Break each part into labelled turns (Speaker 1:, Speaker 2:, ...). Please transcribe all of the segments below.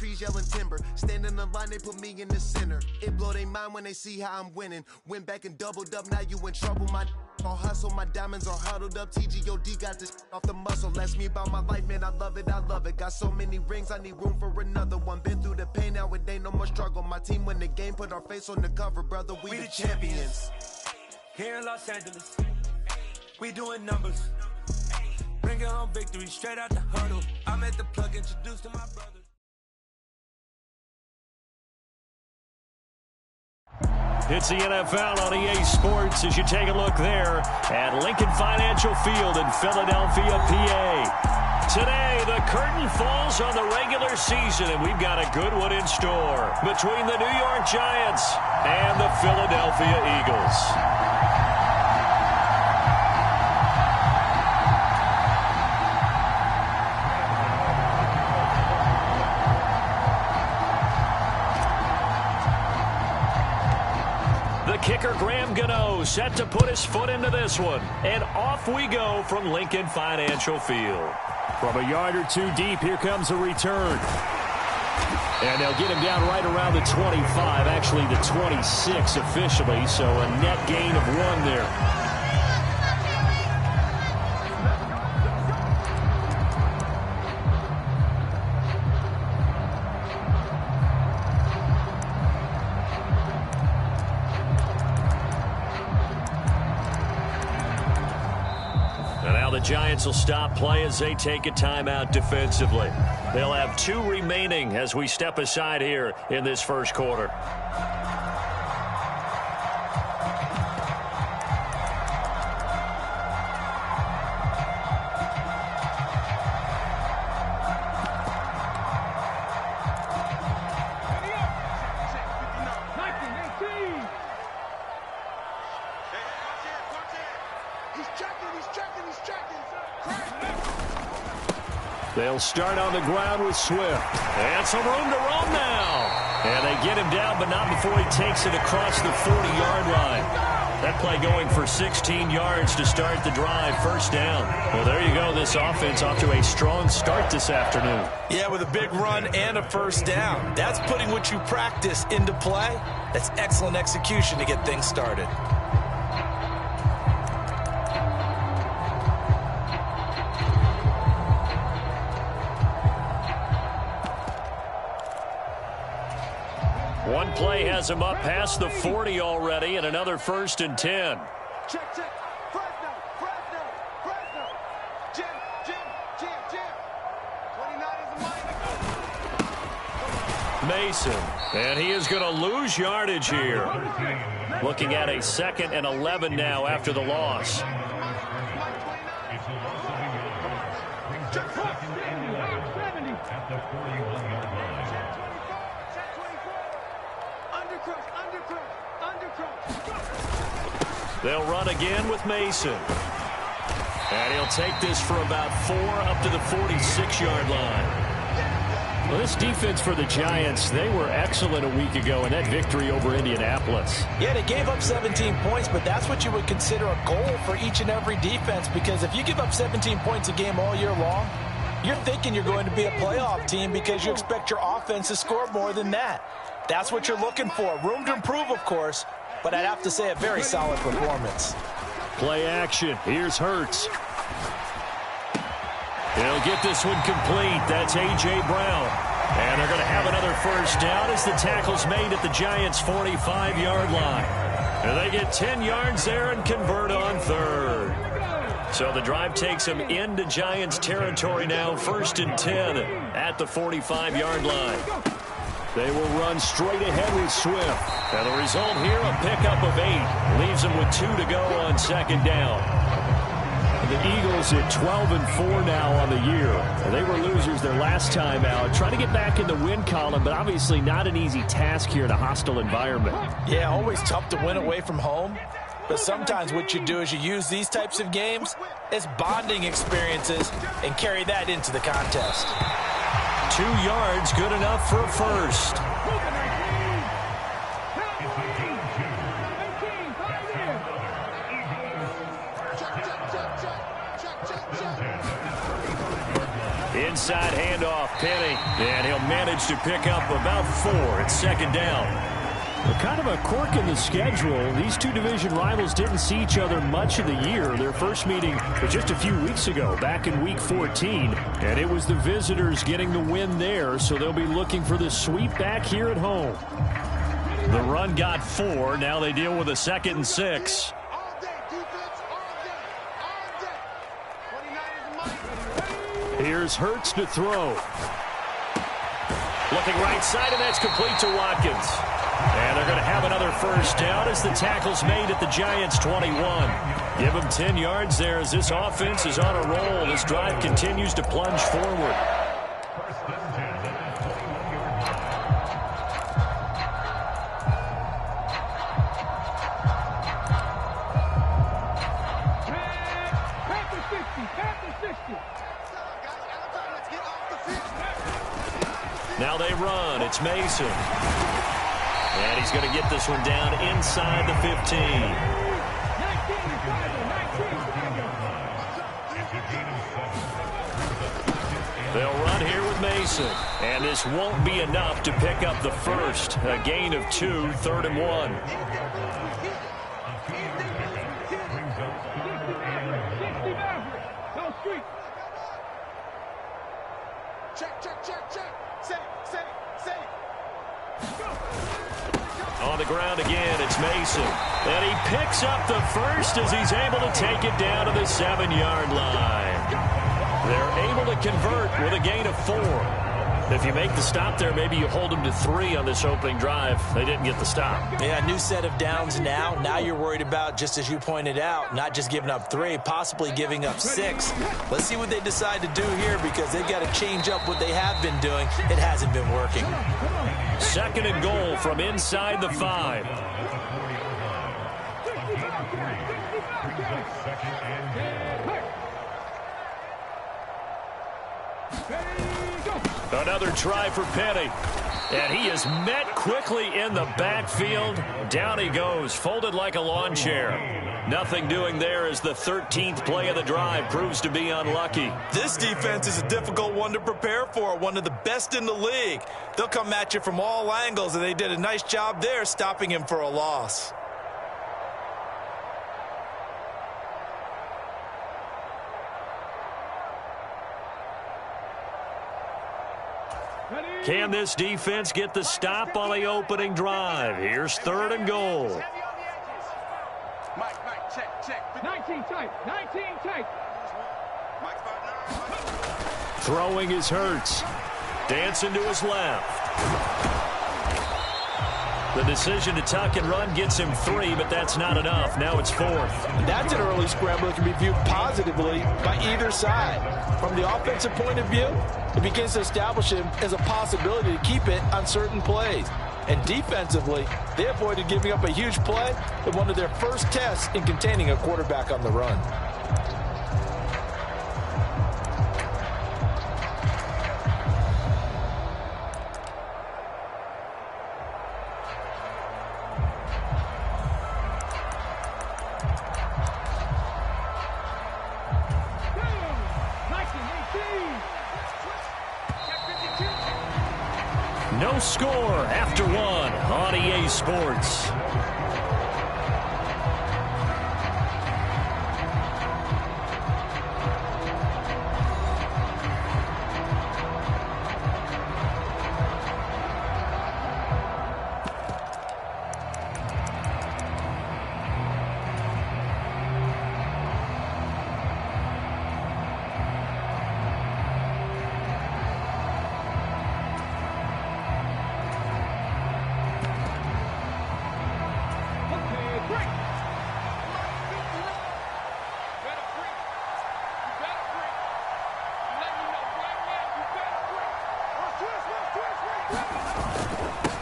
Speaker 1: trees yelling timber. Stand in the line, they put me in the center. It blow their mind when they see how I'm winning. Went back and doubled up, now you in trouble. My all hustle, my diamonds are huddled up. TGOD got this off the muscle. Ask me about my life, man, I love it, I love it. Got so many rings, I need room for another one. Been through the pain, now it ain't no more struggle. My team win the game, put our face on the cover, brother, we the champions.
Speaker 2: Here in Los Angeles, we doing numbers. Bringing home victory straight out the huddle. I'm at the plug, introduced to my brothers.
Speaker 3: It's the NFL on EA Sports as you take a look there at Lincoln Financial Field in Philadelphia, PA. Today, the curtain falls on the regular season, and we've got a good one in store between the New York Giants and the Philadelphia Eagles. Kicker Graham Gano set to put his foot into this one. And off we go from Lincoln Financial Field. From a yard or two deep, here comes a return. And they'll get him down right around the 25, actually the 26 officially, so a net gain of 1 there. Giants will stop play as they take a timeout defensively. They'll have 2 remaining as we step aside here in this first quarter. They'll start on the ground with Swift. And some room to roam now. And they get him down, but not before he takes it across the 40-yard line. That play going for 16 yards to start the drive. First down. Well, there you go. This offense off to a strong start this afternoon.
Speaker 4: Yeah, with a big run and a first down. That's putting what you practice into play. That's excellent execution to get things started.
Speaker 3: One play has him up past the 40 already, and another 1st and 10.
Speaker 5: Check. Fresno. Jim. 29 is the line.
Speaker 3: Mason, and he is going to lose yardage here. Looking at a 2nd and 11 now after the loss. They'll run again with Mason. And he'll take this for about 4 up to the 46-yard line. Well, this defense for the Giants, they were excellent a week ago in that victory over Indianapolis.
Speaker 4: Yeah, they gave up 17 points, but that's what you would consider a goal for each and every defense, because if you give up 17 points a game all year long, you're thinking you're going to be a playoff team because you expect your offense to score more than that. That's what you're looking for. Room to improve, of course, but I'd have to say a very solid performance.
Speaker 3: Play action. Here's Hurts. He'll get this one complete. That's A.J. Brown. And they're going to have another first down as the tackle's made at the Giants' 45-yard line. And they get 10 yards there and convert on 3rd. So the drive takes them into Giants territory now, 1st and 10 at the 45-yard line. They will run straight ahead with Swift. And the result here, a pickup of 8. Leaves them with 2 to go on 2nd down. The Eagles at 12-4 now on the year. They were losers their last time out. Trying to get back in the win column, but obviously not an easy task here in a hostile environment.
Speaker 4: Yeah, always tough to win away from home. But sometimes what you do is you use these types of games as bonding experiences and carry that into the contest.
Speaker 3: 2 yards, good enough for a first. inside handoff, Penny. And he'll manage to pick up about 4. It's second down.
Speaker 6: Well, kind of a quirk in the schedule. These two division rivals didn't see each other much of the year. Their first meeting was just a few weeks ago, back in Week 14. And it was the visitors getting the win there, so they'll be looking for the sweep back here at home.
Speaker 3: The run got 4. Now they deal with a 2nd and 6.
Speaker 6: Here's Hurts to throw.
Speaker 3: Looking right side, and that's complete to Watkins. And they're going to have another first down as the tackle's made at the Giants' 21. Give them 10 yards there as this offense is on a roll. This drive continues to plunge forward. Now they run. It's Mason. And he's going to get this one down inside the 15. They'll run here with Mason. And this won't be enough to pick up the first. A gain of 2, 3rd and 1. On the ground again, it's Mason. And he picks up the first as he's able to take it down to the 7-yard line. They're able to convert with a gain of 4. If you make the stop there, maybe you hold them to 3 on this opening drive. They didn't get the stop.
Speaker 4: Yeah, new set of downs now. Now you're worried about, just as you pointed out, not just giving up 3, possibly giving up 6. Let's see what they decide to do here because they've got to change up what they have been doing. It hasn't been working.
Speaker 3: 2nd and goal from inside the 5. Another try for Penny. And he is met quickly in the backfield. Down he goes, folded like a lawn chair. Nothing doing there as the 13th play of the drive proves to be unlucky.
Speaker 4: This defense is a difficult one to prepare for, one of the best in the league. They'll come at you from all angles, and they did a nice job there stopping him for a loss.
Speaker 3: Can this defense get the stop on the opening drive? Here's 3rd and goal.
Speaker 5: Mike, check. 19 tight.
Speaker 3: Throwing is Hurts. Dancing to his left. The decision to tuck and run gets him 3, but that's not enough. Now it's 4th.
Speaker 4: That's an early scramble that can be viewed positively by either side. From the offensive point of view, it begins to establish him as a possibility to keep it on certain plays. And defensively, they avoided giving up a huge play in one of their first tests in containing a quarterback on the run.
Speaker 3: No score after 1 on EA Sports.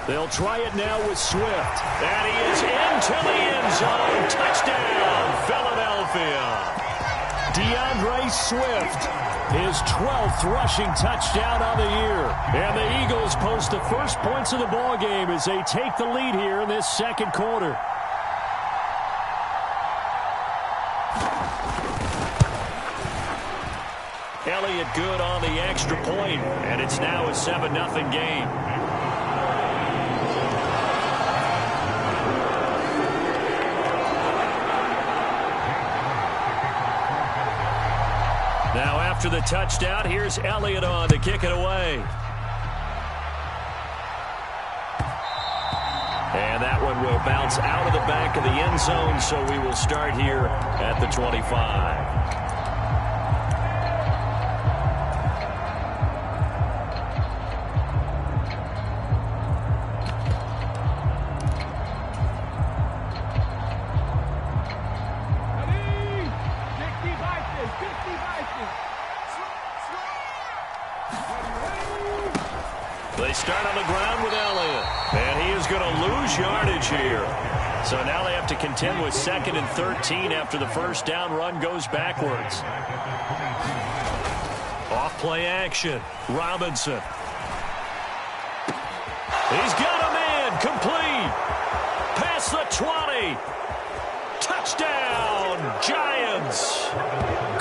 Speaker 3: They'll try it now with Swift. And he is into the end zone. Touchdown, Philadelphia. DeAndre Swift, his 12th rushing touchdown on the year. And the Eagles post the first points of the ballgame as they take the lead here in this second quarter. Elliott good on the extra point, and it's now a 7-0 game. Now after the touchdown, here's Elliott on to kick it away. And that one will bounce out of the back of the end zone, so we will start here at the 25. They start on the ground with Elliott, and he is going to lose yardage here. So now they have to contend with 2nd and 13 after the first down run goes backwards. Off-play action. Robinson. He's got a man. Complete. Past the 20. Touchdown, Giants.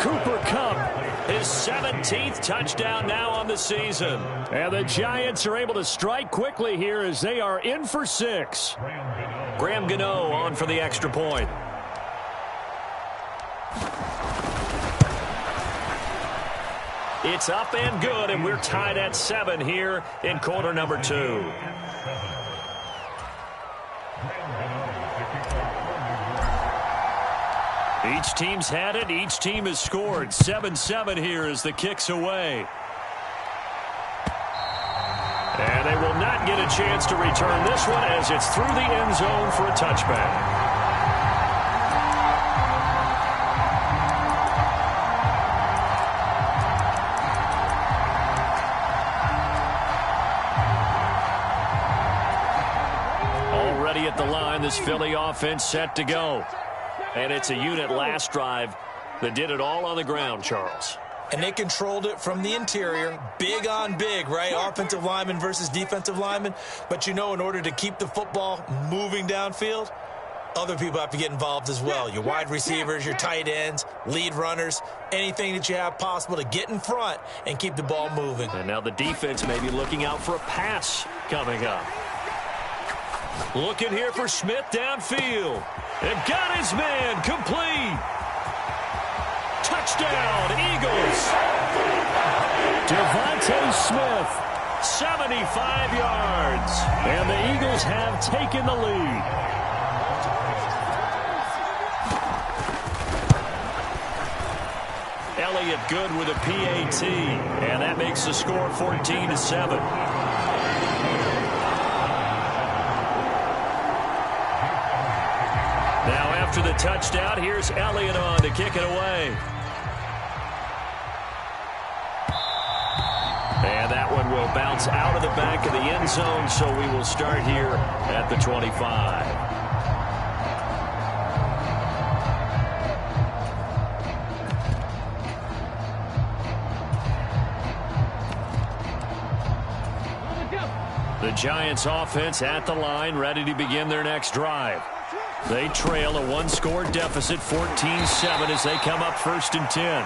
Speaker 6: Cooper Kupp.
Speaker 3: His 17th touchdown now on the season.
Speaker 6: And the Giants are able to strike quickly here as they are in for 6.
Speaker 3: Graham Gano on for the extra point. It's up and good, and we're tied at 7 here in quarter number 2. Each team's had it. Each team has scored. 7-7 here as the kick's away. And they will not get a chance to return this one as it's through the end zone for a touchback. Already at the line, this Philly offense set to go. And it's a unit last drive that did it all on the ground, Charles.
Speaker 4: And they controlled it from the interior, big on big, right? Offensive lineman versus defensive lineman. But, you know, in order to keep the football moving downfield, other people have to get involved as well. Your wide receivers, your tight ends, lead runners, anything that you have possible to get in front and keep the ball moving.
Speaker 3: And now the defense may be looking out for a pass coming up. Looking here for Smith downfield. And got his man complete. Touchdown, Eagles.
Speaker 6: Devontae Smith.
Speaker 3: 75 yards.
Speaker 6: And the Eagles have taken the lead.
Speaker 3: Elliott good with a PAT. And that makes the score 14-7. Now after the touchdown, here's Elliott on to kick it away. And that one will bounce out of the back of the end zone, so we will start here at the 25. The Giants offense at the line, ready to begin their next drive. They trail a one-score deficit, 14-7, as they come up 1st and 10.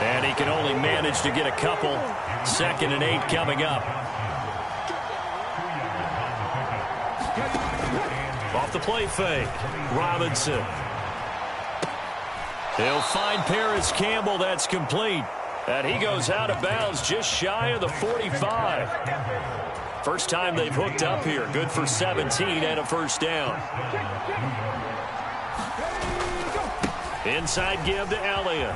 Speaker 3: And he can only manage to get a couple. 2nd and 8 coming up. Off the play fake. Robinson. He'll find Paris Campbell. That's complete. And he goes out of bounds just shy of the 45. First time they've hooked up here. Good for 17 and a first down. Inside give to Elliott.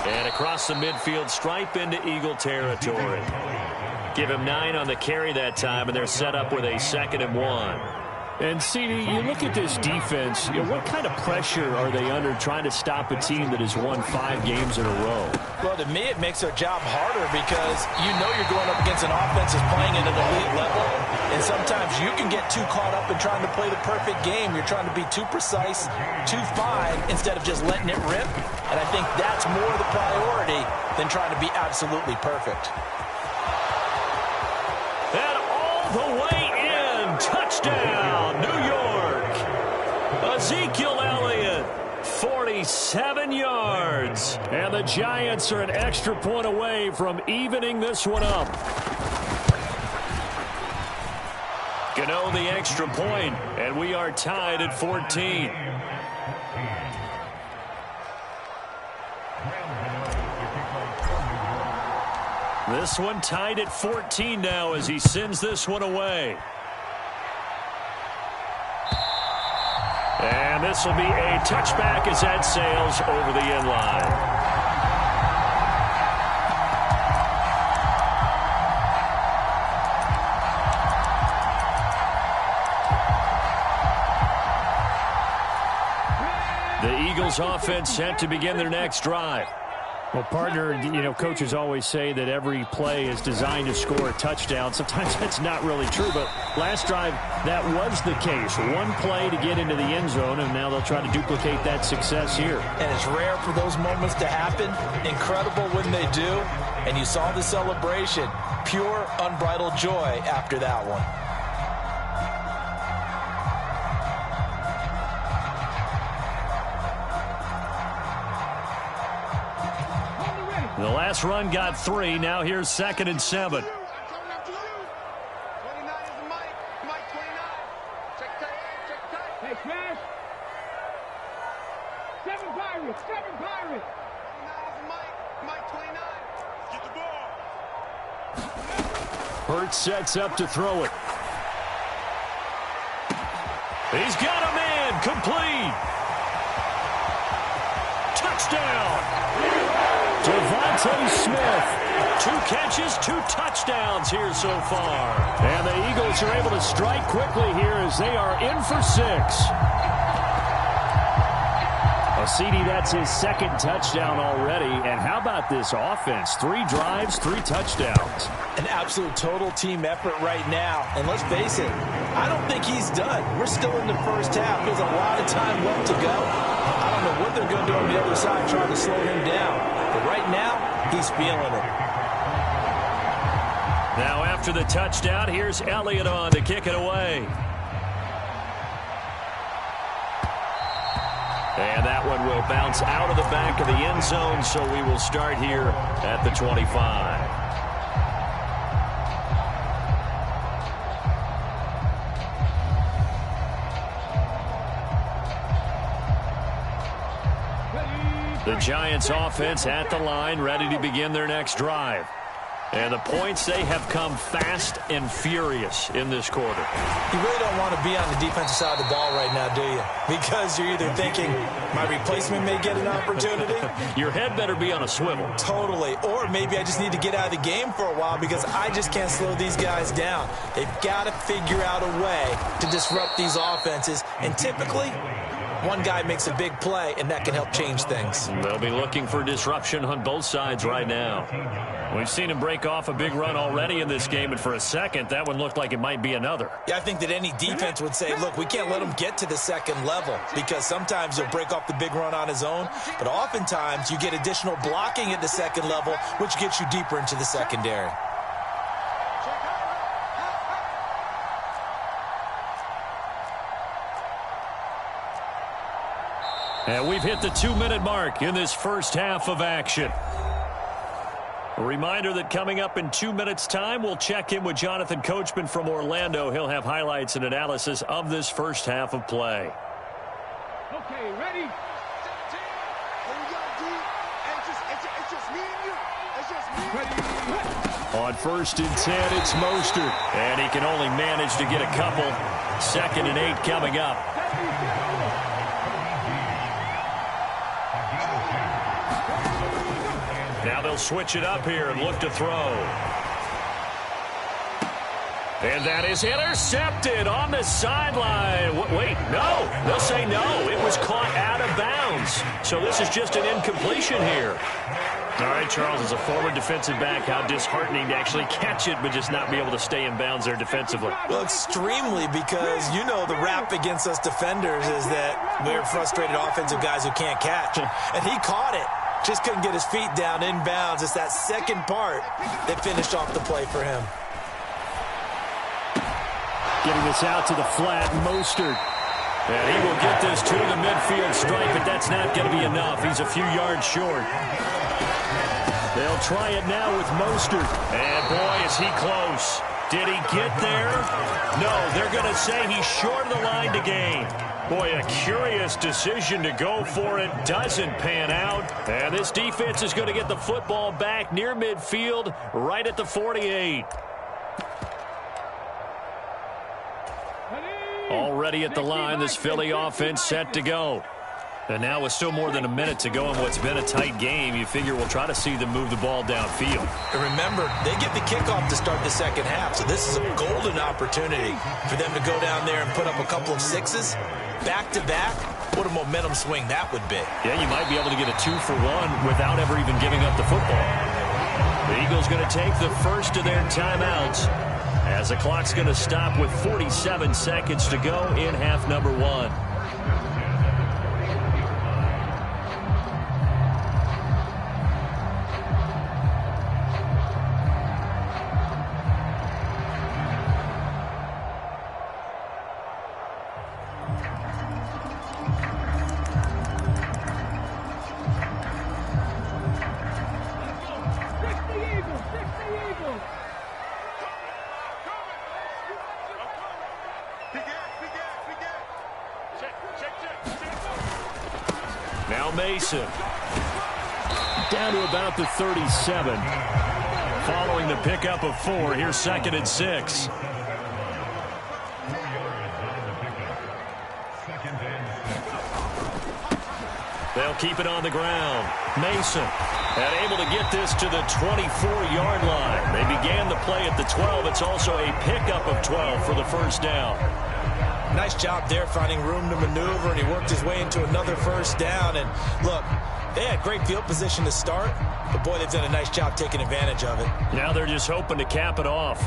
Speaker 3: And across the midfield stripe into Eagle territory. Give him 9 on the carry that time, and they're set up with a 2nd and 1.
Speaker 6: And, CD, you look at this defense, what kind of pressure are they under trying to stop a team that has won 5 games in a row?
Speaker 4: Well, to me, it makes their job harder because you know you're going up against an offense that's playing at an elite level. And sometimes you can get too caught up in trying to play the perfect game. You're trying to be too precise, too fine, instead of just letting it rip. And I think that's more the priority than trying to be absolutely perfect.
Speaker 3: And all the way in. Touchdown, New York. Ezekiel Elliott, 40 27 yards. And the Giants are an extra point away from evening this one up. Gano the extra point, and we are tied at 14. This one tied at 14 now as he sends this one away. And this will be a touchback as that sails over the end line. The Eagles offense set to begin their next drive.
Speaker 6: Well, partner, coaches always say that every play is designed to score a touchdown. Sometimes that's not really true, but last drive, that was the case. One play to get into the end zone, and now they'll try to duplicate that success here.
Speaker 4: And it's rare for those moments to happen. Incredible when they do. And you saw the celebration. Pure, unbridled joy after that one.
Speaker 3: The last run got 3. Now here's 2nd and 7.
Speaker 5: 29 is Mike. Mike 29. Check tight. Hey, Smash. 7 Pirates. 7 Pirates. 29 is Mike 29. Get the ball.
Speaker 3: Hurts sets up to throw it. He's got a man. Complete. Touchdown. Devontae Smith. 2 catches, 2 touchdowns here so far. And the Eagles are able to strike quickly here as they are in for 6.
Speaker 6: CD, that's his 2nd touchdown already. And how about this offense? 3 drives, 3 touchdowns.
Speaker 4: An absolute total team effort right now. And let's face it, I don't think he's done. We're still in the first half. There's a lot of time left to go. I don't know what they're going to do on the other side trying to slow him down. But right now, he's feeling it.
Speaker 3: Now after the touchdown, here's Elliott on to kick it away. And that one will bounce out of the back of the end zone, so we will start here at the 25. The Giants offense at the line, ready to begin their next drive. And the points, they have come fast and furious in this quarter.
Speaker 4: You really don't want to be on the defensive side of the ball right now, do you? Because you're either thinking, my replacement may get an opportunity.
Speaker 3: Your head better be on a swivel.
Speaker 4: Totally. Or maybe I just need to get out of the game for a while because I just can't slow these guys down. They've got to figure out a way to disrupt these offenses. And typically, one guy makes a big play, and that can help change things.
Speaker 3: They'll be looking for disruption on both sides right now. We've seen him break off a big run already in this game, and for a second, that one looked like it might be another.
Speaker 4: Yeah, I think that any defense would say, look, we can't let him get to the second level because sometimes he'll break off the big run on his own, but oftentimes you get additional blocking at the second level, which gets you deeper into the secondary.
Speaker 3: And we've hit the 2-minute mark in this first half of action. A reminder that coming up in 2 minutes' time, we'll check in with Jonathan Coachman from Orlando. He'll have highlights and analysis of this first half of play.
Speaker 5: Okay, ready? 17. Here we go, D. It's just me and you. It's just me. Ready?
Speaker 3: On 1st and 10, it's Mostert. And he can only manage to get a couple. 2nd and 8 coming up. Now they'll switch it up here and look to throw. And that is intercepted on the sideline. Wait, no. They'll say no. It was caught out of bounds. So this is just an incompletion here. All right, Charles, as a former defensive back, how disheartening to actually catch it but just not be able to stay in bounds there defensively.
Speaker 4: Well, extremely, because, you know, the rap against us defenders is that we're frustrated offensive guys who can't catch. And he caught it. Just couldn't get his feet down in bounds. It's that second part that finished off the play for him.
Speaker 6: Getting this out to the flat, Mostert.
Speaker 3: And he will get this to the midfield stripe, but that's not going to be enough. He's a few yards short. They'll try it now with Mostert. And boy, is he close. Did he get there? No, they're going to say he's short of the line to gain. Boy, a curious decision to go for it. Doesn't pan out. And this defense is going to get the football back near midfield, right at the 48. Already at the line, this Philly offense set to go. And now with still more than a minute to go in what's been a tight game, you figure we'll try to see them move the ball downfield.
Speaker 4: And remember, they get the kickoff to start the second half, so this is a golden opportunity for them to go down there and put up a couple of sixes back-to-back. What a momentum swing that would be.
Speaker 3: Yeah, you might be able to get a 2-for-1 without ever even giving up the football. The Eagles going to take the first of their timeouts as the clock's going to stop with 47 seconds to go in half number 1. Now Mason. Down to about the 37. Following the pickup of 4, here's 2nd and 6. They'll keep it on the ground. Mason, and able to get this to the 24-yard line. They began the play at the 12. It's also a pickup of 12 for the first down.
Speaker 4: Nice job there finding room to maneuver, and he worked his way into another first down. And look, they had great field position to start, but boy, they've done a nice job taking advantage of it.
Speaker 3: Now they're just hoping to cap it off.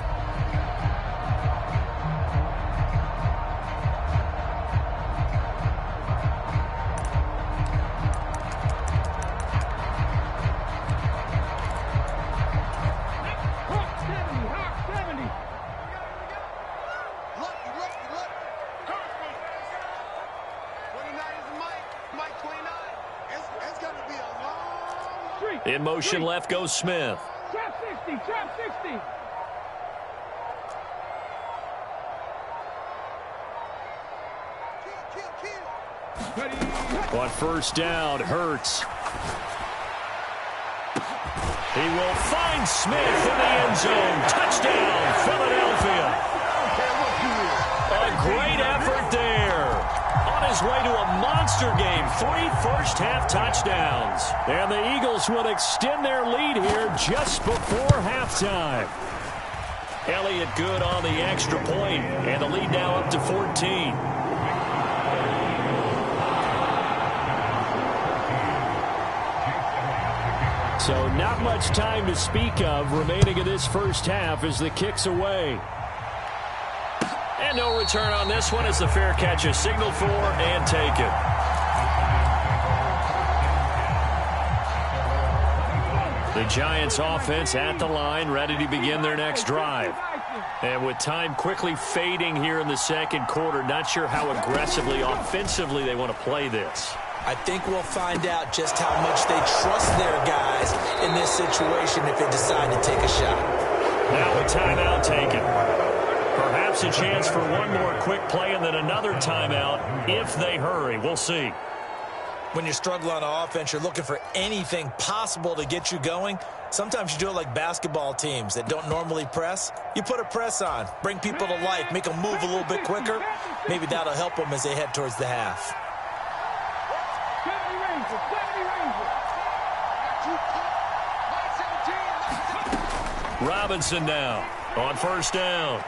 Speaker 3: In motion left goes Smith.
Speaker 5: Trap 60, trap 60.
Speaker 3: On first down, Hurts. He will find Smith in the end zone. Touchdown, Philadelphia. A great effort there. On his way to a monster game. 3 first-half touchdowns. And the Eagles will extend their lead here just before halftime. Elliott good on the extra point, and the lead now up to 14. So not much time to speak of remaining in this first half as the kick's away. And no return on this one as the fair catch is signaled for and taken. The Giants offense at the line, ready to begin their next drive. And with time quickly fading here in the second quarter, not sure how aggressively, offensively they want to play this.
Speaker 4: I think we'll find out just how much they trust their guys in this situation if they decide to take a shot.
Speaker 3: Now a timeout taken. Perhaps a chance for one more quick play and then another timeout if they hurry. We'll see.
Speaker 4: When you're struggling on offense, you're looking for anything possible to get you going. Sometimes you do it like basketball teams that don't normally press. You put a press on, bring people to life, make them move a little bit quicker. Maybe that'll help them as they head towards the half.
Speaker 3: Robinson now on first down.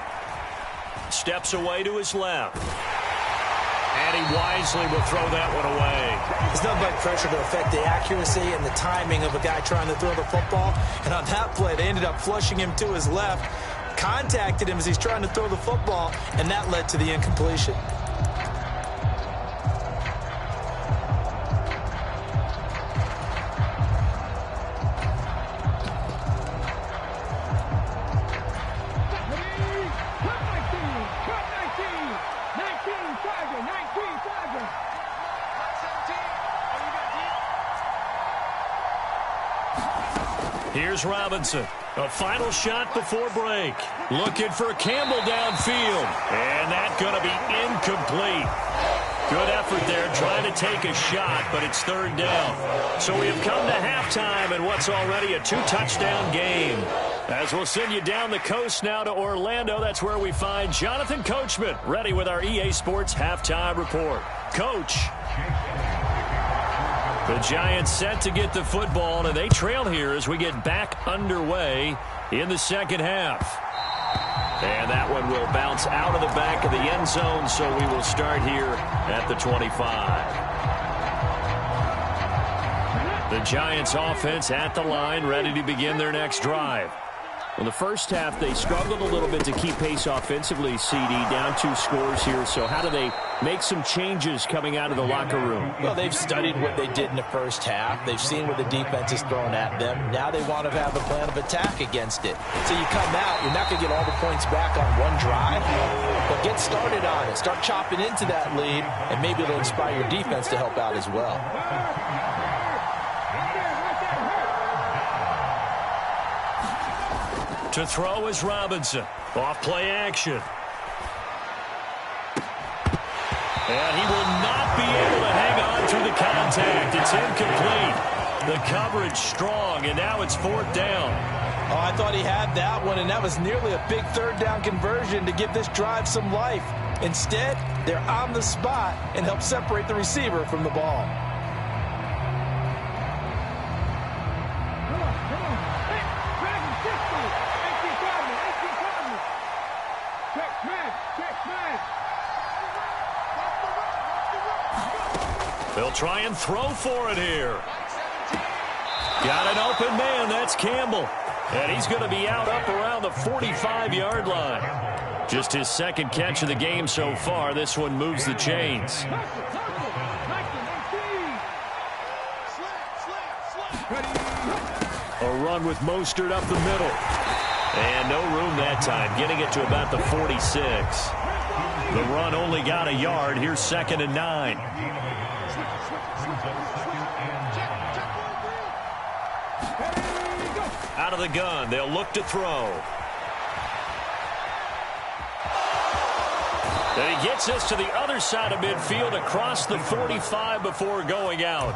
Speaker 3: Steps away to his left. And he wisely will throw that one away.
Speaker 4: There's nothing like pressure to affect the accuracy and the timing of a guy trying to throw the football. And on that play, they ended up flushing him to his left, contacted him as he's trying to throw the football, and that led to the incompletion.
Speaker 3: Here's Robinson. A final shot before break. Looking for Campbell downfield. And that's going to be incomplete. Good effort there trying to take a shot, but it's third down. So we have come to halftime in what's already a 2-touchdown game. As we'll send you down the coast now to Orlando, that's where we find Jonathan Coachman, ready with our EA Sports Halftime Report. Coach. The Giants set to get the football, and they trail here as we get back underway in the second half. And that one will bounce out of the back of the end zone, so we will start here at the 25. The Giants offense at the line, ready to begin their next drive.
Speaker 6: In the first half, they struggled a little bit to keep pace offensively, CD, down 2 scores here. So how do they make some changes coming out of the locker room?
Speaker 4: Well, they've studied what they did in the first half. They've seen what the defense has thrown at them. Now they want to have a plan of attack against it. So you come out, you're not going to get all the points back on one drive, but get started on it. Start chopping into that lead, and maybe it'll inspire your defense to help out as well.
Speaker 3: To throw is Robinson. Off play action. And he will not be able to hang on through the contact. It's incomplete. The coverage strong, and now it's 4th down.
Speaker 4: Oh, I thought he had that one, and that was nearly a big 3rd down conversion to give this drive some life. Instead, they're on the spot and help separate the receiver from the ball.
Speaker 3: They'll try and throw for it here. Got an open man. That's Campbell. And he's going to be out up around the 45-yard line. Just his second catch of the game so far. This one moves the chains.
Speaker 6: A run with Mostert up the middle.
Speaker 3: And no room that time, getting it to about the 46. The run only got a yard. Here's 2nd and 9. Out of the gun, they'll look to throw. And he gets us to the other side of midfield across the 45 before going out.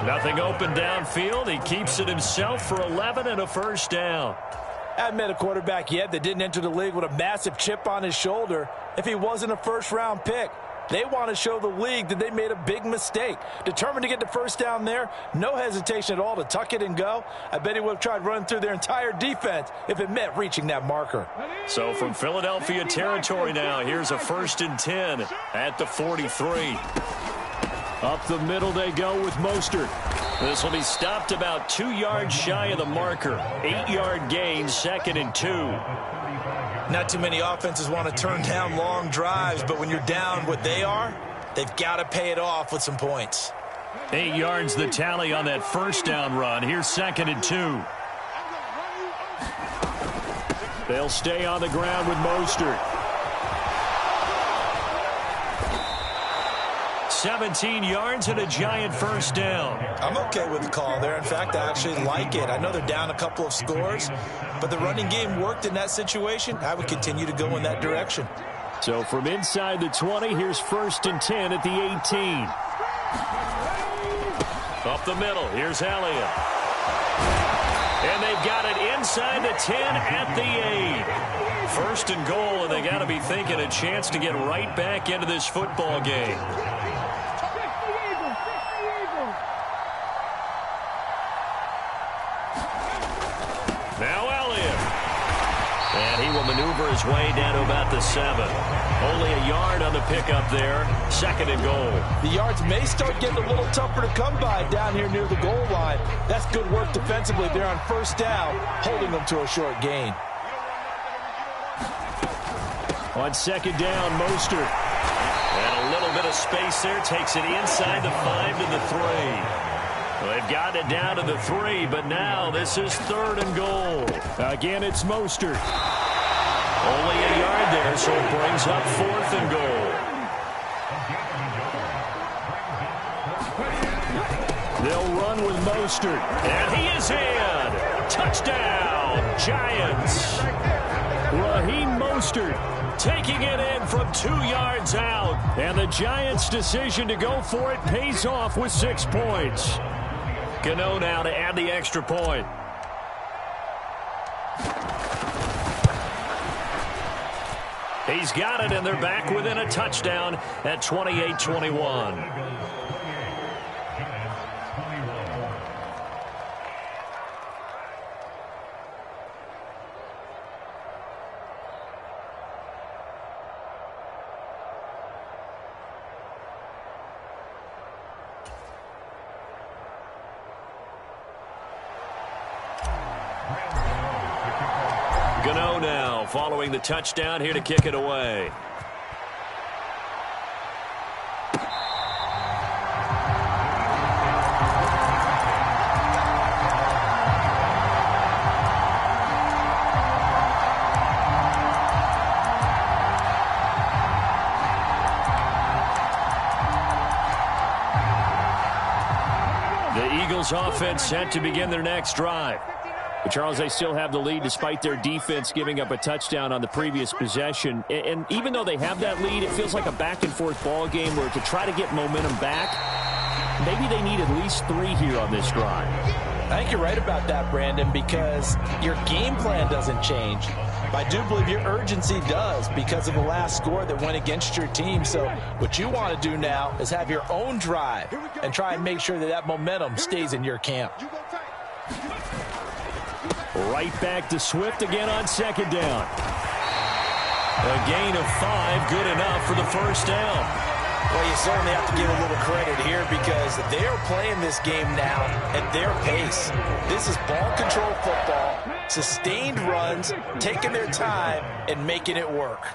Speaker 3: Nothing open downfield. He keeps it himself for 11 and a 1st down.
Speaker 4: I haven't met a quarterback yet that didn't enter the league with a massive chip on his shoulder if he wasn't a 1st-round pick. They want to show the league that they made a big mistake. Determined to get the 1st down there, no hesitation at all to tuck it and go. I bet he would have tried running through their entire defense if it meant reaching that marker.
Speaker 3: So from Philadelphia territory now, here's a 1st and 10 at the 43.
Speaker 6: Up the middle they go with Mostert.
Speaker 3: This will be stopped about 2 yards shy of the marker. 8-yard gain, 2nd and 2.
Speaker 4: Not too many offenses want to turn down long drives, but when you're down what they are, they've got to pay it off with some points.
Speaker 3: 8 yards the tally on that 1st down run. Here's 2nd and 2.
Speaker 6: They'll stay on the ground with Mostert.
Speaker 3: 17 yards and a Giant 1st down.
Speaker 4: I'm okay with the call there. In fact, I actually like it. I know they're down a couple of scores, but the running game worked in that situation. I would continue to go in that direction.
Speaker 6: So from inside the 20, here's 1st and 10 at the 18.
Speaker 3: Up the middle, here's Elliott. And they've got it inside the 10 at the 8. 1st and goal, and they got to be thinking a chance to get right back into this football game. Now Elliott. And he will maneuver his way down to about the 7. Only a yard on the pickup there. 2nd and goal.
Speaker 4: The yards may start getting a little tougher to come by down here near the goal line. That's good work defensively there on 1st down, holding them to a short gain.
Speaker 6: On 2nd down, Mostert.
Speaker 3: And a little bit of space there. Takes it inside the 5 to the 3. Well, they've got it down to the 3, but now this is 3rd and goal.
Speaker 6: Again, it's Mostert.
Speaker 3: Only a yard there, so it brings up 4th and goal.
Speaker 6: They'll run with Mostert.
Speaker 3: And he is in. Touchdown, Giants.
Speaker 6: Raheem Mostert taking it in from 2 yards out. And the Giants' decision to go for it pays off with 6 points.
Speaker 3: Gano now to add the extra point. He's got it, and they're back within a touchdown at 28-21. Gano now following the touchdown here to kick it away. The Eagles offense set to begin their next drive.
Speaker 6: But Charles, they still have the lead despite their defense giving up a touchdown on the previous possession. And even though they have that lead, it feels like a back-and-forth ball game where to try to get momentum back, maybe they need at least 3 here on this drive.
Speaker 4: I think you're right about that, Brandon, because your game plan doesn't change. But I do believe your urgency does because of the last score that went against your team. So what you want to do now is have your own drive and try and make sure that that momentum stays in your camp.
Speaker 6: Right back to Swift again on second down.
Speaker 3: A gain of 5, good enough for the first down.
Speaker 4: Well, you certainly have to give a little credit here because they're playing this game now at their pace. This is ball control football, sustained runs, taking their time, and making it work.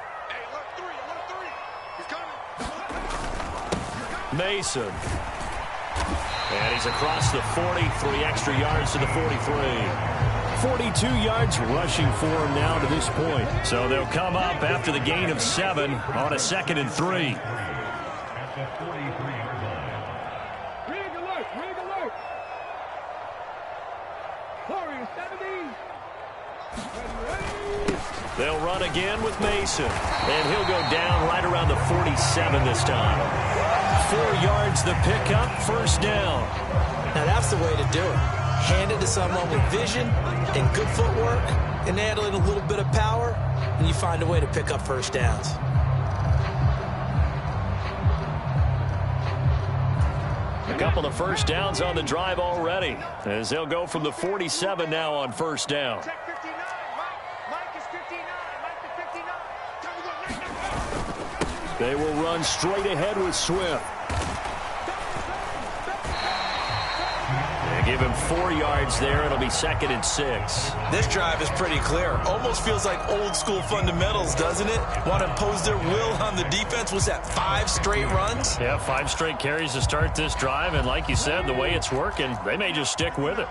Speaker 3: Mason. And he's across the 40, 3 extra yards to the 43.
Speaker 6: 42 yards rushing for him now to this point.
Speaker 3: So they'll come up after the gain of 7 on a 2nd and 3.
Speaker 5: Rig alert, rig alert. Warriors 70.
Speaker 3: They'll run again with Mason. And he'll go down right around the 47 this time. 4 yards the pickup, first down.
Speaker 4: Now that's the way to do it. Hand it to someone with vision and good footwork, and add in a little bit of power, and you find a way to pick up first downs.
Speaker 3: A couple of first downs on the drive already, as they'll go from the 47 now on first down.
Speaker 5: Check 59. Mike is 59. Mike is 59.
Speaker 6: They will run straight ahead with Swift.
Speaker 3: Give him 4 yards there. It'll be 2nd and 6.
Speaker 4: This drive is pretty clear. Almost feels like old school fundamentals, doesn't it? Want to impose their will on the defense. Was that 5 straight runs?
Speaker 3: Yeah, 5 straight carries to start this drive. And like you said, the way it's working, they may just stick with it.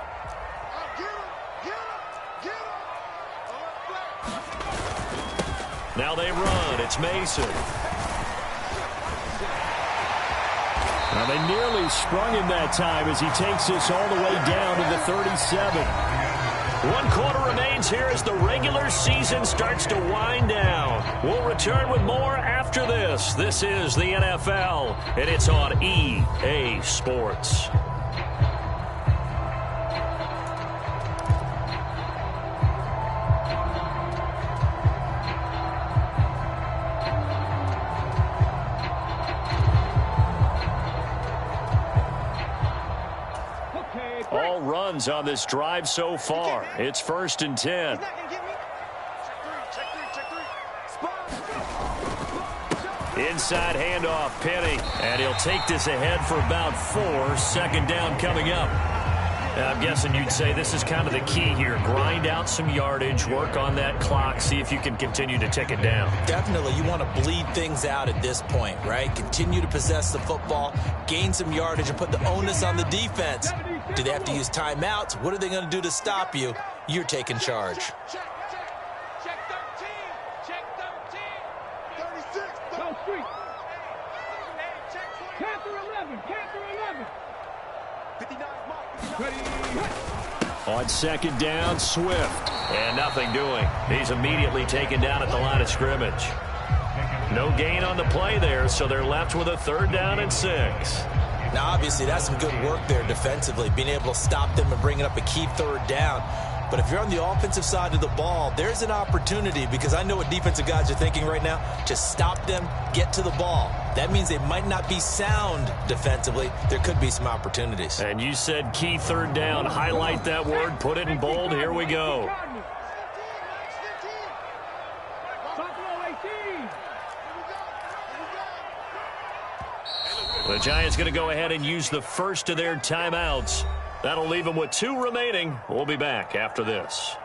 Speaker 3: Now they run. It's Mason.
Speaker 6: Now they nearly sprung him that time as he takes this all the way down to the 37.
Speaker 3: 1 quarter remains here as the regular season starts to wind down. We'll return with more after this. This is the NFL, and it's on EA Sports. All runs on this drive so far. It's 1st and 10. Inside handoff, Penny. And he'll take this ahead for about 4. 2nd down coming up. I'm guessing you'd say this is kind of the key here. Grind out some yardage, work on that clock, see if you can continue to tick it down.
Speaker 4: Definitely. You want to bleed things out at this point, right? Continue to possess the football, gain some yardage, and put the onus on the defense. Do they have to use timeouts? What are they going to do to stop you? You're taking charge.
Speaker 5: Check 13. Check 13. 36. No street. Check 20. Panther 11. Panther 11. 59 Mike.
Speaker 3: On second down, Swift. And nothing doing. He's immediately taken down at the line of scrimmage. No gain on the play there, so they're left with a 3rd down and 6.
Speaker 4: Now, obviously, that's some good work there defensively, being able to stop them and bringing up a key 3rd down. But if you're on the offensive side of the ball, there's an opportunity, because I know what defensive guys are thinking right now, to stop them, get to the ball. That means they might not be sound defensively. There could be some opportunities.
Speaker 3: And you said key 3rd down. Highlight that word, put it in bold. Here we go. The Giants going to go ahead and use the first of their timeouts. That'll leave them with 2 remaining. We'll be back after this.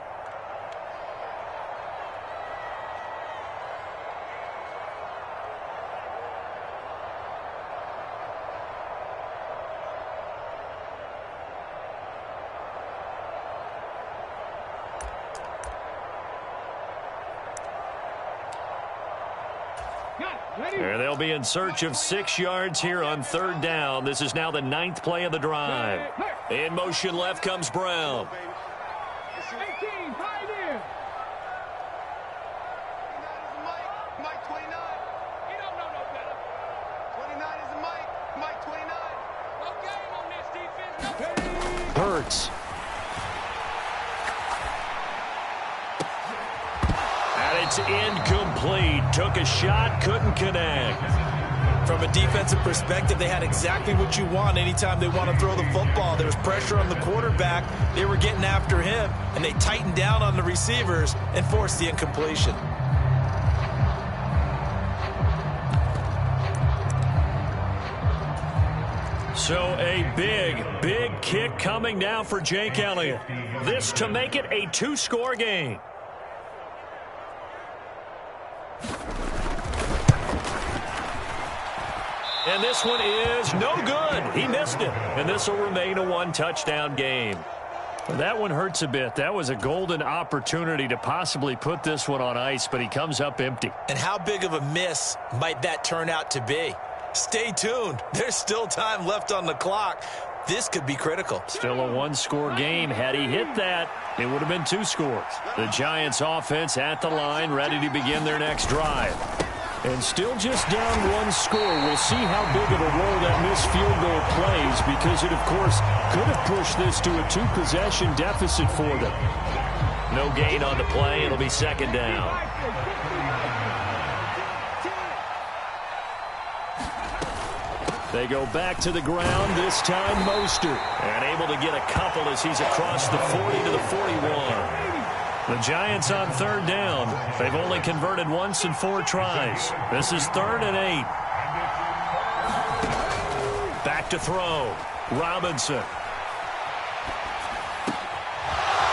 Speaker 3: There they'll be in search of 6 yards here on 3rd down. This is now the 9th play of the drive. In motion left comes Brown.
Speaker 5: 18, pioneer.
Speaker 1: Mike 29.
Speaker 5: You don't know no better.
Speaker 1: 29 is a Mike 29.
Speaker 5: No game on this defense.
Speaker 3: Hurts. And it's incomplete. Took a shot, couldn't connect.
Speaker 4: From a defensive perspective, they had exactly what you want anytime they want to throw the football. There was pressure on the quarterback. They were getting after him, and they tightened down on the receivers and forced the incompletion.
Speaker 3: So a big kick coming now for Jake Elliott. This to make it a 2-score game. And this one is no good. He missed it. And this will remain a 1-touchdown game. Well, that one hurts a bit. That was a golden opportunity to possibly put this one on ice, but he comes up empty.
Speaker 4: And how big of a miss might that turn out to be? Stay tuned. There's still time left on the clock. This could be critical.
Speaker 3: Still a 1-score game. Had he hit that, it would have been 2 scores. The Giants offense at the line, ready to begin their next drive. And still just down 1 score. We'll see how big of a role that missed field goal plays, because it, of course, could have pushed this to a 2-possession deficit for them. No gain on the play. It'll be 2nd down. They go back to the ground, this time Mostert. And able to get a couple as he's across the 40 to the 41. The Giants on 3rd down. They've only converted once in 4 tries. This is 3rd and 8. Back to throw. Robinson.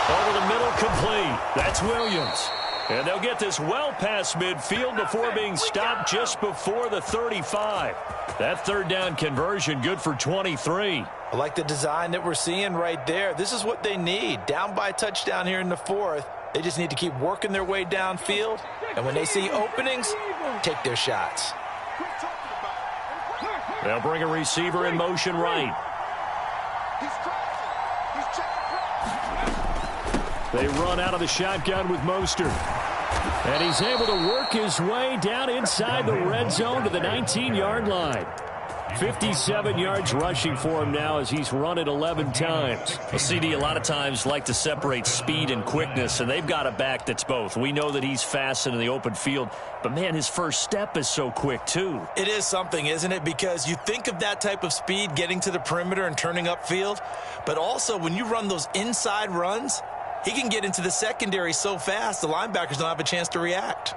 Speaker 3: Over the middle, complete. That's Williams. And they'll get this well past midfield before being stopped just before the 35. That 3rd down conversion good for 23.
Speaker 4: I like the design that we're seeing right there. This is what they need. Down by a touchdown here in the 4th. They just need to keep working their way downfield. And when they see openings, take their shots.
Speaker 3: They'll bring a receiver in motion right. They run out of the shotgun with Mostert. And he's able to work his way down inside the red zone to the 19-yard line. 57 yards rushing for him now as he's run it 11 times. Well, CD, a lot of times like to separate speed and quickness, and they've got a back that's both. We know that he's fast in the open field, but, man, his first step is so quick, too.
Speaker 4: It is something, isn't it? Because you think of that type of speed getting to the perimeter and turning upfield, but also when you run those inside runs, he can get into the secondary so fast the linebackers don't have a chance to react.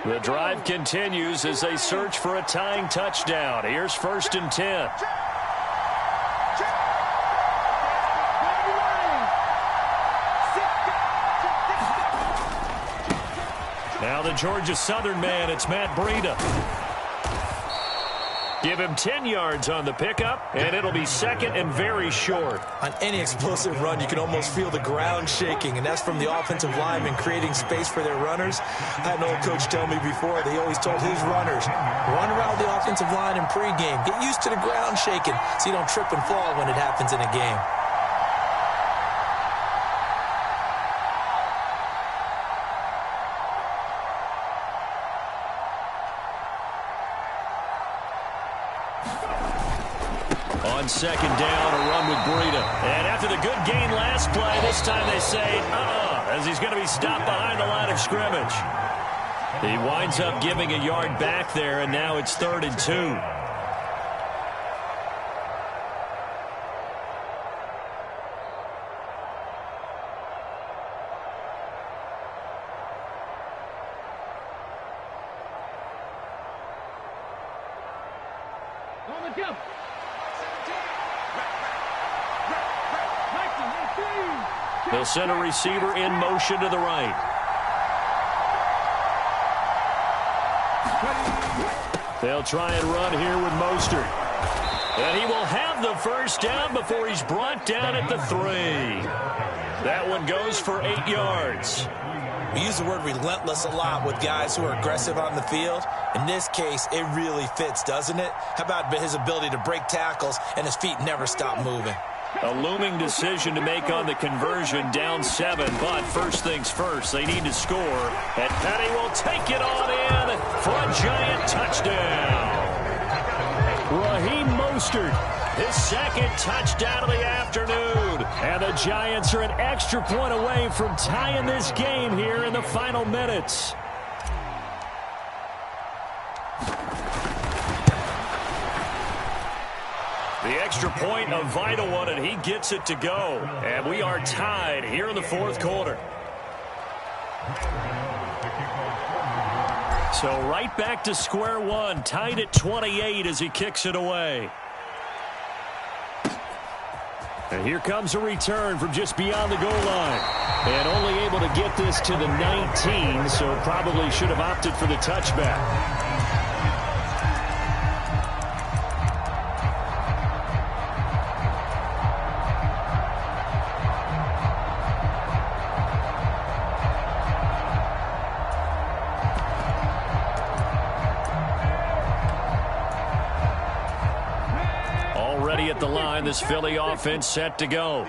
Speaker 3: The drive continues as they search for a tying touchdown. Here's 1st and 10. Now the Georgia Southern man, it's Matt Breida. Give him 10 yards on the pickup, and it'll be 2nd and very short.
Speaker 4: On any explosive run, you can almost feel the ground shaking, and that's from the offensive linemen creating space for their runners. I had an old coach tell me before, they always told his runners, run around the offensive line in pregame. Get used to the ground shaking so you don't trip and fall when it happens in a game.
Speaker 3: On second down, a run with Breida. And after the good gain last play, this time they say, as he's going to be stopped behind the line of scrimmage. He winds up giving a yard back there, and now it's 3rd and 2. They'll send a receiver in motion to the right. They'll try and run here with Mostert. And he will have the first down before he's brought down at the 3. That one goes for 8 yards.
Speaker 4: We use the word relentless a lot with guys who are aggressive on the field. In this case, it really fits, doesn't it? How about his ability to break tackles and his feet never stop moving?
Speaker 3: A looming decision to make on the conversion, down 7. But first things first, they need to score. And Petty will take it on in for a Giant touchdown.
Speaker 6: Raheem Mostert,
Speaker 3: His second touchdown of the afternoon.
Speaker 6: and the Giants are an extra point away from tying this game here in the final minutes.
Speaker 3: The extra point, a vital one, and he gets it to go. And we are tied here in the 4th quarter. So right back to square one, tied at 28 as he kicks it away.
Speaker 6: And here comes a return from just beyond the goal line. And only able to get this to the 19, so probably should have opted for the touchback.
Speaker 3: At the line, this Philly offense set to go.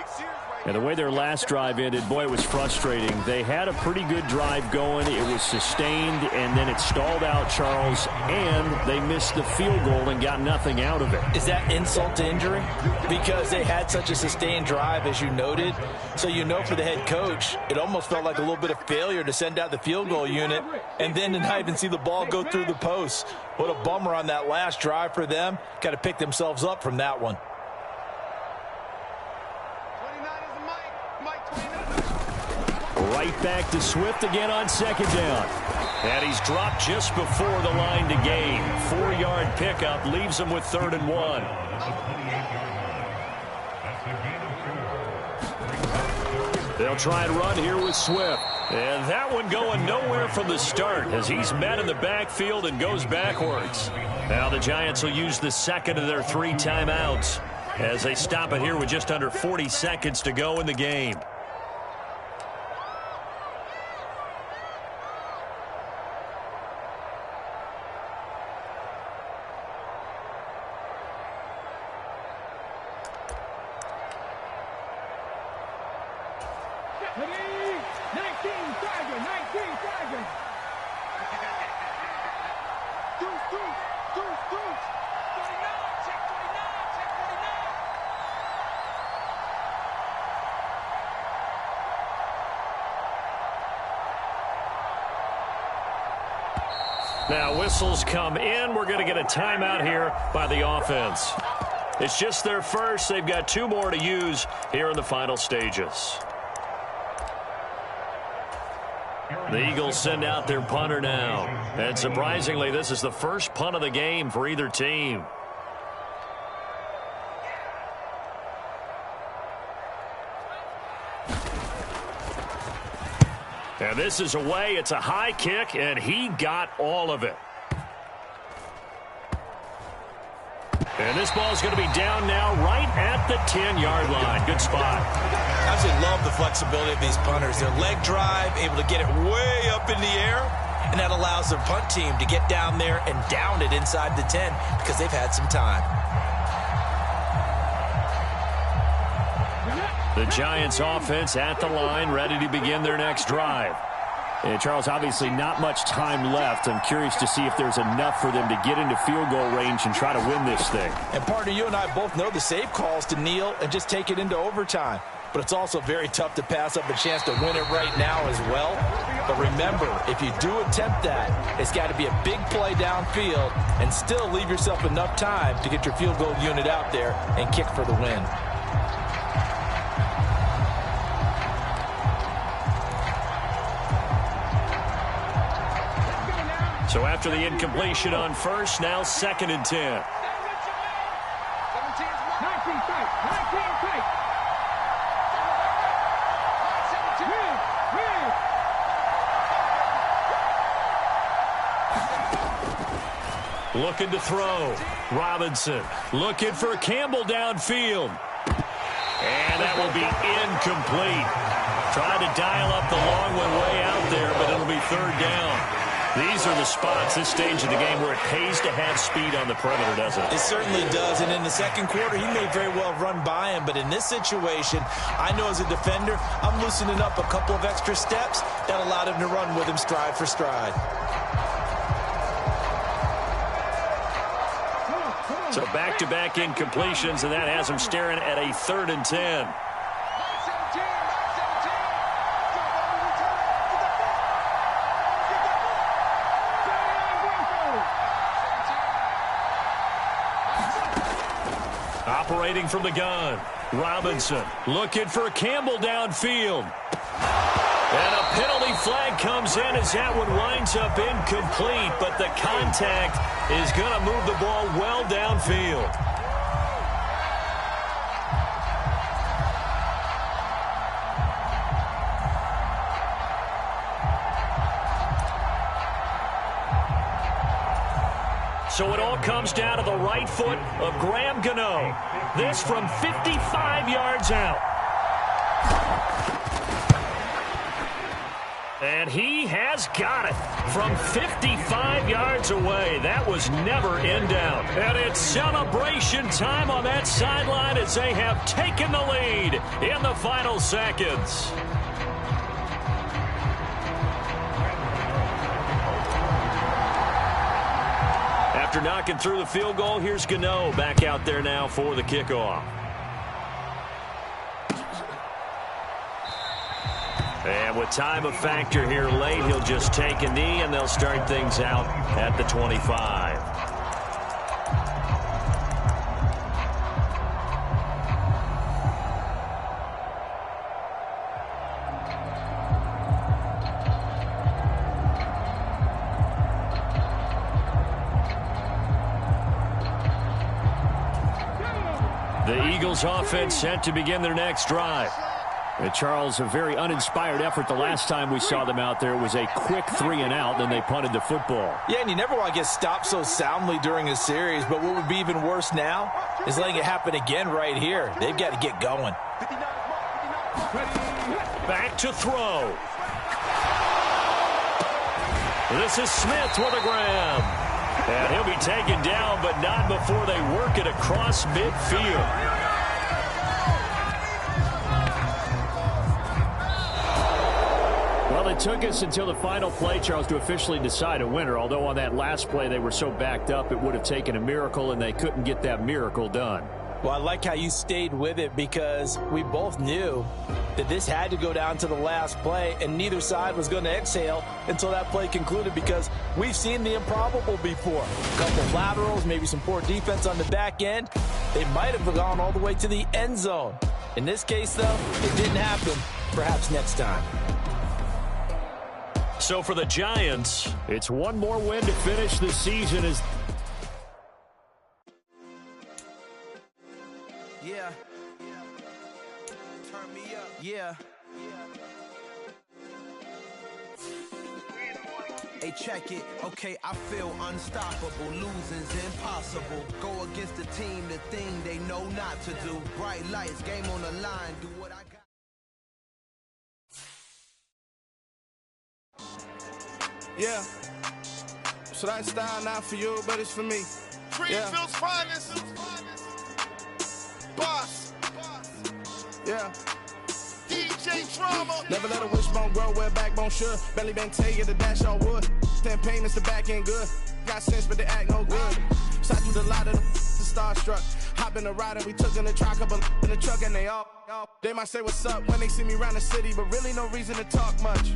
Speaker 6: And the way their last drive ended, boy, it was frustrating. They had a pretty good drive going. It was sustained, and then it stalled out, Charles, and they missed the field goal and got nothing out of it.
Speaker 4: Is that insult to injury? Because they had such a sustained drive, as you noted. So you know for the head coach, it almost felt like a little bit of failure to send out the field goal unit and then to not even see the ball go through the post. What a bummer on that last drive for them. Got to pick themselves up from that one.
Speaker 6: Right back to Swift again on second down.
Speaker 3: And he's dropped just before the line to gain. 4-yard pickup leaves him with 3rd and 1. They'll try and run here with Swift. And that one going nowhere from the start as he's met in the backfield and goes backwards. Now the Giants will use the second of their 3 timeouts as they stop it here with just under 40 seconds to go in the game. Now whistles come in. We're going to get a timeout here by the offense. It's just their first. They've got 2 more to use here in the final stages. The Eagles send out their punter now. And surprisingly, this is the first punt of the game for either team. And this is away. It's a high kick, and he got all of it. And this ball is going to be down now right at the 10-yard line. Good spot.
Speaker 4: I absolutely love the flexibility of these punters. Their leg drive, able to get it way up in the air, and that allows their punt team to get down there and down it inside the 10 because they've had some time.
Speaker 3: The Giants offense at the line, ready to begin their next drive.
Speaker 6: And Charles, obviously not much time left. I'm curious to see if there's enough for them to get into field goal range and try to win this thing.
Speaker 4: And partner, you and I both know the save calls to kneel and just take it into overtime. But it's also very tough to pass up a chance to win it right now as well. But remember, if you do attempt that, it's got to be a big play downfield and still leave yourself enough time to get your field goal unit out there and kick for the win.
Speaker 3: So after the incompletion on first, now 2nd and 10.
Speaker 5: 19 tight.
Speaker 3: Looking to throw. Robinson looking for Campbell downfield. And that will be incomplete. Trying to dial up the long one way out there, but it'll be 3rd down. These are the spots, this stage of the game, where it pays to have speed on the perimeter, doesn't it?
Speaker 4: It certainly does, and in the second quarter, he may very well run by him, but in this situation, I know as a defender, I'm loosening up a couple of extra steps that allowed him to run with him stride for stride.
Speaker 3: So back-to-back incompletions, and that has him staring at a 3rd and 10. Operating from the gun, Robinson looking for Campbell downfield. And a penalty flag comes in as that one winds up incomplete, but the contact is going to move the ball well downfield. So it all comes down to the right foot of Graham Gano. This from 55 yards out. And he has got it from 55 yards away. That was never in doubt. And it's celebration time on that sideline as they have taken the lead in the final seconds. After knocking through the field goal, here's Gano back out there now for the kickoff. And with time a factor here late, he'll just take a knee, and they'll start things out at the 25. The Eagles offense set to begin their next drive. And Charles, a very uninspired effort the last time we saw them out there. It was a quick 3-and-out, then they punted the football.
Speaker 4: Yeah, and you never want to get stopped so soundly during a series, but what would be even worse now is letting it happen again right here. They've got to get going.
Speaker 3: Back to throw. This is Smith with a grab. And he'll be taken down, but not before they work it across midfield.
Speaker 6: Well, it took us until the final play, Charles, to officially decide a winner. Although on that last play they were so backed up, it would have taken a miracle, and they couldn't get that miracle done.
Speaker 4: Well, I like how you stayed with it because we both knew that this had to go down to the last play, and neither side was going to exhale until that play concluded because we've seen the improbable before. A couple of laterals, maybe some poor defense on the back end. They might have gone all the way to the end zone. In this case, though, it didn't happen. Perhaps next time.
Speaker 3: So for the Giants,
Speaker 6: it's one more win to finish the season as
Speaker 7: Yeah. Turn me up. Yeah. Hey, check it. Okay, I feel unstoppable. Losing's impossible. Go against the team, the thing they know not to do. Bright lights, game on the line. Do what I got.
Speaker 8: Yeah. So that style not for you, but it's for me.
Speaker 9: Greenfield's finest. Boss.
Speaker 8: Yeah.
Speaker 9: DJ DJ Drama.
Speaker 8: Never let a wishbone grow where a backbone should. Belly been taking the dash all wood. 10 payments, the back end good. Got sense, but they act no good. Shot through the lot of the starstruck. Hop in the ride and we took in the truck, up in the truck, and they all. They might say what's up when they see me around the city, but really no reason to talk much.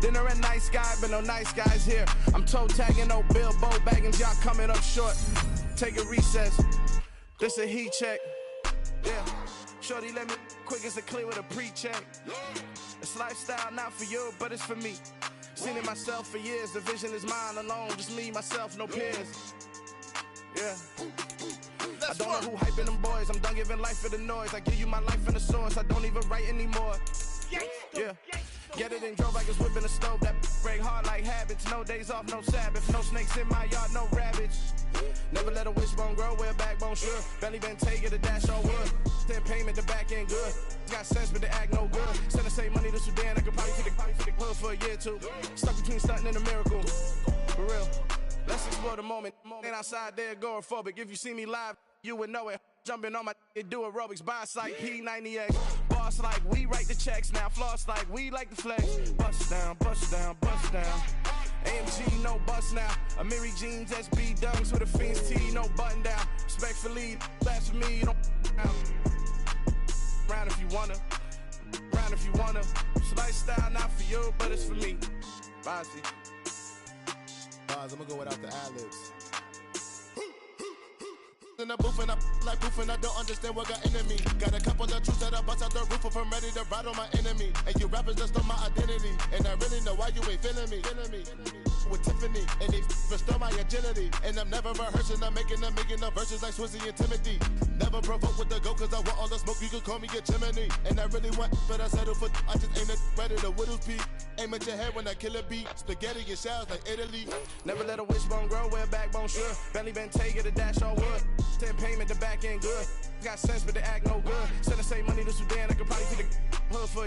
Speaker 8: Dinner at nice guy, but no nice guys here. I'm toe tagging, no Bilbo bagging, y'all coming up short. Take a recess. This a heat check. Yeah. Shorty let me quick as a clear with a pre-check. It's lifestyle, not for you, but it's for me. Seen it myself for years. The vision is mine alone. Just me, myself, no peers. Yeah. I don't know who hyping them boys. I'm done giving life for the noise. I give you my life in the source. I don't even write anymore. Yeah. Get it and drove like it's whipping the stove. That break hard like habits. No days off, no Sabbath. No snakes in my yard, no rabbits. Never let a wishbone grow where a backbone should. Belly been taking the dash on wood. 10 payment, the back end good. Got sense, but they act no good. Send the same money to Sudan. I could probably take the hood for a year or two. Stuck between stunting and a miracle. For real. Let's explore the moment. Ain't outside there agoraphobic. If you see me live, you would know it. Jumping on my do aerobics, boss like P90X. Boss like we write the checks now. Floss like we like the flex. Bust down, bust down, bust down. AMG, no bust now. Amiri jeans, SB dunks with a Fiends T, no button down. Respectfully, that's for me, you don't round if you wanna. Round if you wanna. It's lifestyle, not for you, but it's for me. Bossy.
Speaker 1: I'm gonna go without the ad-libs. In the booth and I like proof and I don't understand what got into me. Got a couple of truths that I bust out the roof of. I'm ready to ride on my enemy. And you rappers just on my identity. And I really know why you ain't feeling me. With Tiffany and they restore my agility. And I'm never rehearsing. I'm making the verses like Swizzy and Timothy. Never provoke with the go cause I want all the smoke. You can call me a chimney. And I really want, but I settle for. I just aim it ready to whittles peak. Aim at your head when I kill a beat. Spaghetti and shells like Italy.
Speaker 8: Never let a wishbone grow where a backbone should. Belly been taking the dash all wood. 10 payment, the back end good. Got sense, but they act no good. Send the same money to Sudan. I could probably take the hood for